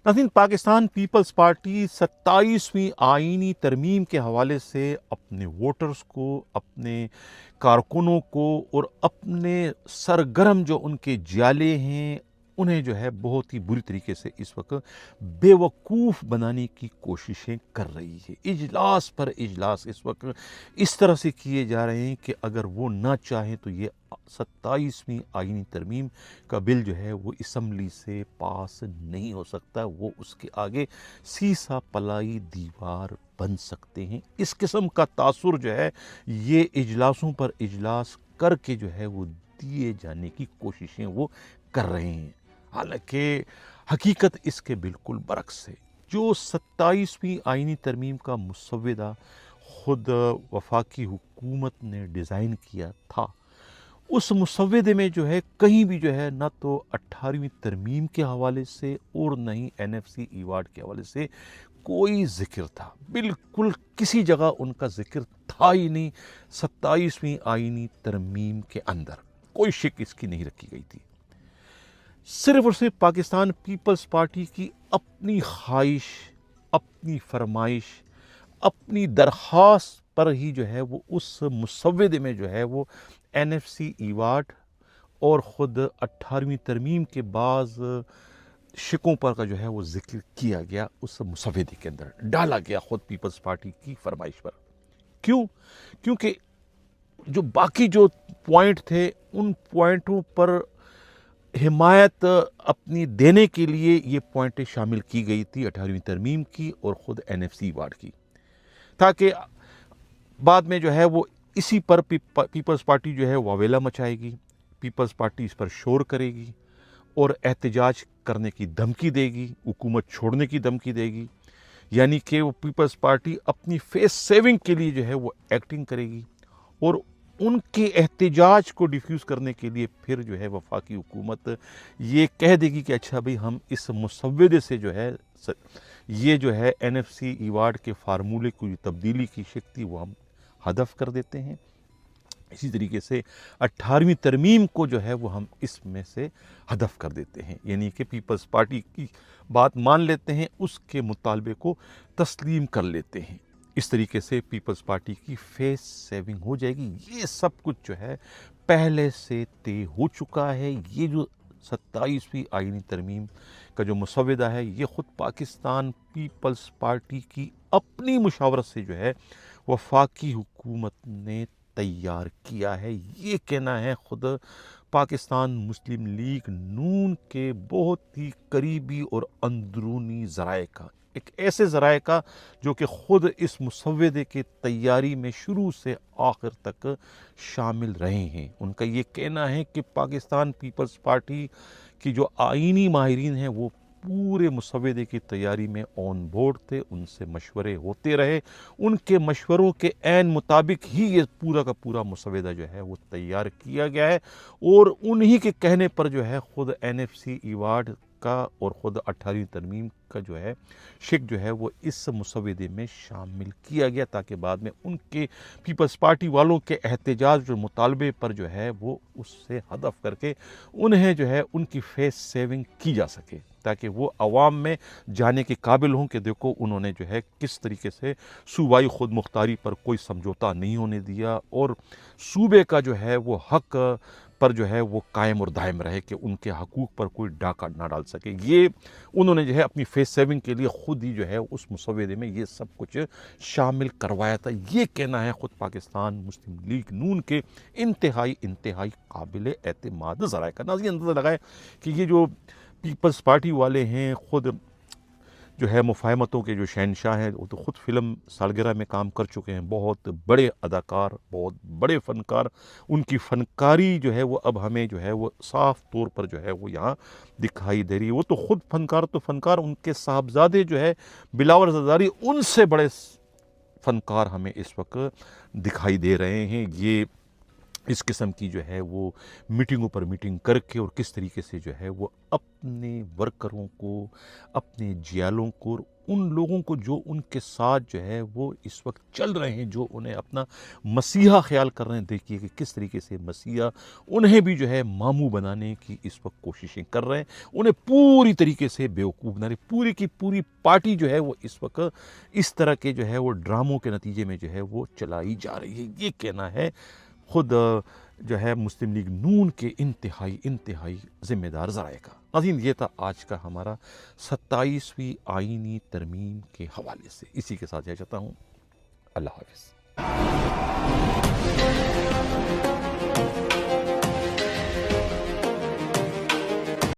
नाज़रीन, Pakistan peoples party 27वीं आईनी तरमीम के हवाले से अपने वोटर्स को, अपने कारकुनों को और अपने सरगर्म जो उनके जाले हैं उन्हें जो है बहुत ही बुरी तरीके से इस वक्त बेवकूफ़ बनाने की कोशिशें कर रही है। इजलास पर इजलास इस वक्त इस तरह से किए जा रहे हैं कि अगर वो ना चाहें तो ये 27वीं आईनी तरमीम का बिल जो है वो असम्बली से पास नहीं हो सकता। वो उसके आगे सीसा पलाई दीवार बन सकते हैं। इस किस्म का तासुर जो है ये इजलासों पर इजलास करके जो है वो दिए जाने की कोशिशें वो कर रहे हैं। हालांकि हकीकत इसके बिल्कुल बरक्स है। जो 27वीं आईनी तरमीम का मुसव्वदा खुद वफाकी हुकूमत ने डिज़ाइन किया था, उस मुसव्वदे में जो है कहीं भी जो है ना तो 18वीं तरमीम के हवाले से और न ही NFC ईवार्ड के हवाले से कोई जिक्र था। बिल्कुल किसी जगह उनका जिक्र था ही नहीं। 27वीं आईनी तरमीम के अंदर कोई शिक इसकी नहीं रखी गई थी। सिर्फ और सिर्फ पाकिस्तान पीपल्स पार्टी की अपनी ख्वाहिश, अपनी फरमाइश, अपनी दरख्वास्त पर ही जो है वो उस मुसव्वदे में जो है वो NFC ईवार्ड और ख़ुद 18वीं तरमीम के बाज़ शिकों पर का जो है वो जिक्र किया गया, उस मुसव्वदे के अंदर डाला गया ख़ुद पीपल्स पार्टी की फरमाइश पर। क्यों? क्योंकि जो बाकी जो पॉइंट थे उन पॉइंटों पर हिमायत अपनी देने के लिए ये पॉइंटें शामिल की गई थी 18वीं तरमीम की और ख़ुद NFC ईवार्ड की, ताकि बाद में जो है वो इसी पर पीपल्स पार्टी जो है वावेला मचाएगी, पीपल्स पार्टी इस पर शोर करेगी और एहतजाज करने की धमकी देगी, हुकूमत छोड़ने की धमकी देगी। यानी कि वो पीपल्स पार्टी अपनी फेस सेविंग के लिए जो है वो एक्टिंग करेगी और उनके एहतजाज को डिफ्यूज़ करने के लिए फिर जो है वफाकी हुकूमत ये कह देगी कि अच्छा भाई हम इस मुसव्वदे से जो है ये जो है NFC ईवार्ड के फार्मूले को तब्दीली की शक्ति वो हम हदफ कर देते हैं। इसी तरीके से 18वीं तरमीम को जो है वो हम इसमें से हदफ कर देते हैं, यानी कि पीपल्स पार्टी की बात मान लेते हैं, उसके मुतालबे को तस्लीम कर लेते हैं। इस तरीके से पीपल्स पार्टी की फेस सेविंग हो जाएगी। ये सब कुछ जो है पहले से तय हो चुका है। ये जो 27वीं आईनी तरमीम का जो मुसव्वदा है ये ख़ुद पाकिस्तान पीपल्स पार्टी की अपनी मुशावरत से जो है वफाकी हुकूमत ने तैयार किया है। ये कहना है ख़ुद पाकिस्तान मुस्लिम लीग नून के बहुत ही करीबी और अंदरूनी ज़राए का, एक ऐसे ज़राए का जो कि ख़ुद इस मुसव्वदे के तैयारी में शुरू से आखिर तक शामिल रहे हैं। उनका ये कहना है कि पाकिस्तान पीपल्स पार्टी की जो आईनी माहिरीन हैं वो पूरे मुसव्वदे की तैयारी में ऑन बोर्ड थे, उनसे मशवरे होते रहे, उनके मशवरों के ऐन मुताबिक ही ये पूरा का पूरा मुसव्वदा जो है वो तैयार किया गया है और उन्हीं के कहने पर जो है ख़ुद NFC ईवार्ड का और ख़ुद 18वीं तरमीम का जो है शिक जो है वो इस मुसव्वदे में शामिल किया गया, ताकि बाद में उनके पीपल्स पार्टी वालों के एहतजाज और मुतालबे पर जो है वो उससे हदफ करके उन्हें जो है उनकी फेस सेविंग की जा सके, ताकि वो अवाम में जाने के काबिल हों कि देखो उन्होंने जो है किस तरीके से सूबाई खुद मुख्तारी पर कोई समझौता नहीं होने दिया और सूबे का जो है वो हक पर जो है वो कायम और दायम रहे कि उनके हकूक़ पर कोई डाका ना डाल सके। ये उन्होंने जो है अपनी फेस सेविंग के लिए ख़ुद ही जो है उस मुसव्वदे में ये सब कुछ शामिल करवाया था। ये कहना है ख़ुद पाकिस्तान मुस्लिम लीग नून के इंतहाई काबिल एतमाद ज़राए का। नाज़रीन, अंदाज़ा लगाए कि ये जो पीपल्स पार्टी वाले हैं ख़ुद जो है मुफाहमतों के जो शहनशाह हैं, वो तो ख़ुद फ़िल्म सालगिरह में काम कर चुके हैं। बहुत बड़े अदाकार, बहुत बड़े फ़नकार, उनकी फ़नकारी जो है वो अब हमें जो है वो साफ़ तौर पर जो है वो यहाँ दिखाई दे रही है। वो तो ख़ुद फ़नकार, उनके साहबजादे जो है बिलावल ज़रदारी, उनसे बड़े फ़नकार हमें इस वक्त दिखाई दे रहे हैं। ये इस किस्म की जो है वो मीटिंगों पर मीटिंग करके और किस तरीके से जो है वो अपने वर्करों को, अपने जियालों को, ان لوگوں کو جو ان کے ساتھ جو ہے وہ اس وقت چل رہے ہیں، جو انہیں اپنا مسیحا خیال کر رہے ہیں، دیکھیے کہ کس طریقے سے مسیحا انہیں بھی جو ہے ماموں بنانے کی اس وقت کوششیں کر رہے ہیں، انہیں پوری طریقے سے بیوقوف بنا رہے ہیں۔ پوری کی پوری پارٹی جو ہے وہ اس وقت اس طرح کے جو ہے وہ ڈراموں کے نتیجے میں جو ہے وہ چلائی جا رہی ہے۔ یہ کہنا ہے خود جو ہے مسلم لیگ نون کے انتہائی ذمہ دار ذرائع کا۔ ناظرین، یہ تھا آج کا ہمارا 27ویں آئینی ترمیم کے حوالے سے۔ اسی کے ساتھ جاتا ہوں، اللہ حافظ۔